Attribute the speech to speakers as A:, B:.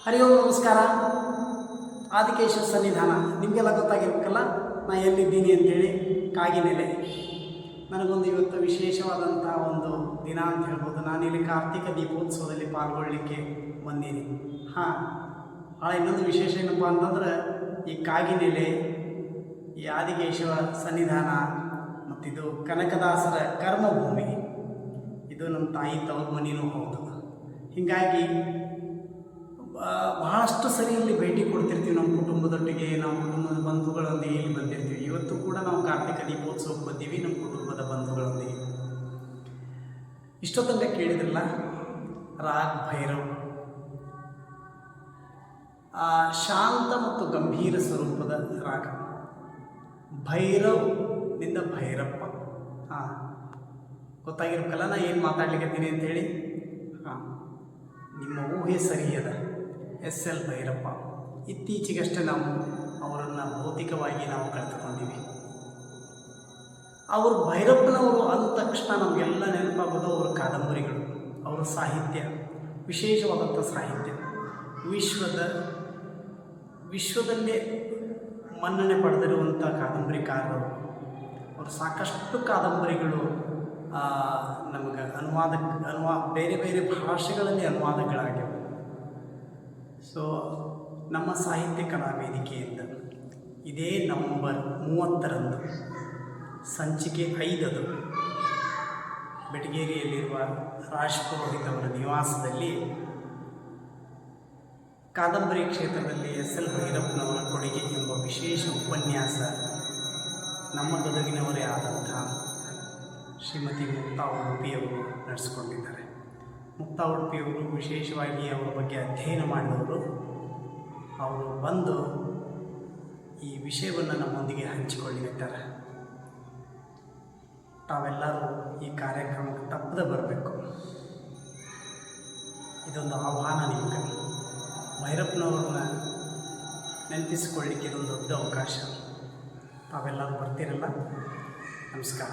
A: ಹರಿ ಓಂ ನಮಸ್ಕಾರ. ಆದಿಕೇಶವ ಸನ್ನಿಧಾನ ನಿಮಗೆಲ್ಲ ಗೊತ್ತಾಗಿರ್ಬೇಕಲ್ಲ ನಾ ಎಲ್ಲಿದ್ದೀನಿ ಅಂತೇಳಿ. ಕಾಗಿನೆಲೆ ನನಗೊಂದು ಇವತ್ತು ವಿಶೇಷವಾದಂಥ ಒಂದು ದಿನ ಅಂತ ಹೇಳ್ಬೋದು. ನಾನಿಲ್ಲಿ ಕಾರ್ತಿಕ ದೀಪೋತ್ಸವದಲ್ಲಿ ಪಾಲ್ಗೊಳ್ಳಲಿಕ್ಕೆ ಬಂದೀನಿ. ಭಾಳ ಇನ್ನೊಂದು ವಿಶೇಷ ಏನಪ್ಪ ಅಂತಂದ್ರೆ ಈ ಕಾಗಿನೆಲೆ, ಈ ಆದಿಕೇಶವ ಸನ್ನಿಧಾನ ಮತ್ತಿದು ಕನಕದಾಸರ ಕರ್ಮಭೂಮಿ. ಇದು ನಮ್ಮ ತಾಯಿ ತವ್ರ ಮನೆಯೂ ಹೌದು. ಹೀಗಾಗಿ ಬಹಳಷ್ಟು ಸರಿ ಇಲ್ಲಿ ಭೇಟಿ ಕೊಡ್ತಿರ್ತೀವಿ. ನಮ್ಮ ಕುಟುಂಬದೊಟ್ಟಿಗೆ, ನಮ್ಮ ಕುಟುಂಬದ ಬಂಧುಗಳೊಂದಿಗೆ ಇಲ್ಲಿ ಬಂದಿರ್ತೀವಿ. ಇವತ್ತು ಕೂಡ ನಾವು ಕಾರ್ತಿಕ ದೀಪೋತ್ಸವಕ್ಕೆ ಬಂದೀವಿ ನಮ್ಮ ಕುಟುಂಬದ ಬಂಧುಗಳೊಂದಿಗೆ. ಇಷ್ಟೊತ್ತಂಗ ಕೇಳಿದ್ರಲ್ಲ ರಾಗ್ ಭೈರವ್, ಶಾಂತ ಮತ್ತು ಗಂಭೀರ ಸ್ವರೂಪದ ರಾಗ. ಭೈರವ್ನಿಂದ ಭೈರಪ್ಪ. ಗೊತ್ತಾಗಿರ್ಬೇಕಲ್ಲ ನಾ ಏನು ಮಾತಾಡ್ಲಿಕ್ಕತ್ತೀನಿ ಅಂಥೇಳಿ. ನಿಮ್ಮ ಊಹೆ ಸರಿಯದ. ಎಸ್.ಎಲ್. ಭೈರಪ್ಪ. ಇತ್ತೀಚೆಗಷ್ಟೇ ನಾವು ಅವರನ್ನು ಭೌತಿಕವಾಗಿ ನಾವು ಕಳೆದುಕೊಂಡಿವಿ. ಅವರು ಭೈರಪ್ಪನವರು ಅಂದ ತಕ್ಷಣ ನಮಗೆಲ್ಲ ನೆನಪಾಗೋದು ಅವರ ಕಾದಂಬರಿಗಳು, ಅವರ ಸಾಹಿತ್ಯ, ವಿಶೇಷವಾದಂಥ ಸಾಹಿತ್ಯ. ವಿಶ್ವದಲ್ಲೇ ಮನ್ನಣೆ ಪಡೆದಿರುವಂಥ ಕಾದಂಬರಿಕಾರರು. ಅವರು ಸಾಕಷ್ಟು ಕಾದಂಬರಿಗಳು ನಮಗೆ ಬೇರೆ ಬೇರೆ ಭಾಷೆಗಳಲ್ಲಿ ಅನುವಾದಗಳಾಗ್ಯವು. ಸೊ ನಮ್ಮ ಸಾಹಿತ್ಯ ಕಲಾ ವೇದಿಕೆಯಿಂದ ಇದೇ ನವಂಬರ್ 30ರಂದು ಸಂಚಿಕೆ 5 ಬೆಟಗೇರಿಯಲ್ಲಿರುವ ರಾಜ್ ಪುರೋಹಿತ್ ಅವರ ನಿವಾಸದಲ್ಲಿ ಕಾದಂಬರಿ ಕ್ಷೇತ್ರದಲ್ಲಿ ಎಸ್.ಎಲ್. ಭೈರಪ್ಪನವರ ಕೊಡುಗೆ ಎಂಬ ವಿಶೇಷ ಉಪನ್ಯಾಸ ನಮ್ಮ ಗದಗಿನವರೇ ಆದಂಥ ಶ್ರೀಮತಿ ಮುಕ್ತಾ ಉಡುಪಿಯವರು ನಡೆಸಿಕೊಂಡಿದ್ದಾರೆ. ಮುಕ್ತಾ ಉಡುಪಿಯವರು ವಿಶೇಷವಾಗಿ ಅವರ ಬಗ್ಗೆ ಅಧ್ಯಯನ ಮಾಡಿದವರು. ಅವರು ಬಂದು ಈ ವಿಷಯವನ್ನು ನಮ್ಮೊಂದಿಗೆ ಹಂಚಿಕೊಳ್ಳಿದ್ದಾರೆ. ತಾವೆಲ್ಲರೂ ಈ ಕಾರ್ಯಕ್ರಮಕ್ಕೆ ತಪ್ಪದೆ ಬರಬೇಕು. ಇದೊಂದು ಆಹ್ವಾನ ನಿಮಗೆ. ಭೈರಪ್ಪನವ್ರನ್ನ ನೆನಪಿಸಿಕೊಳ್ಳಿಕ್ಕೆ ಇದೊಂದು ದೊಡ್ಡ ಅವಕಾಶ. ತಾವೆಲ್ಲರೂ ಬರ್ತೀರಲ್ಲ. ನಮಸ್ಕಾರ.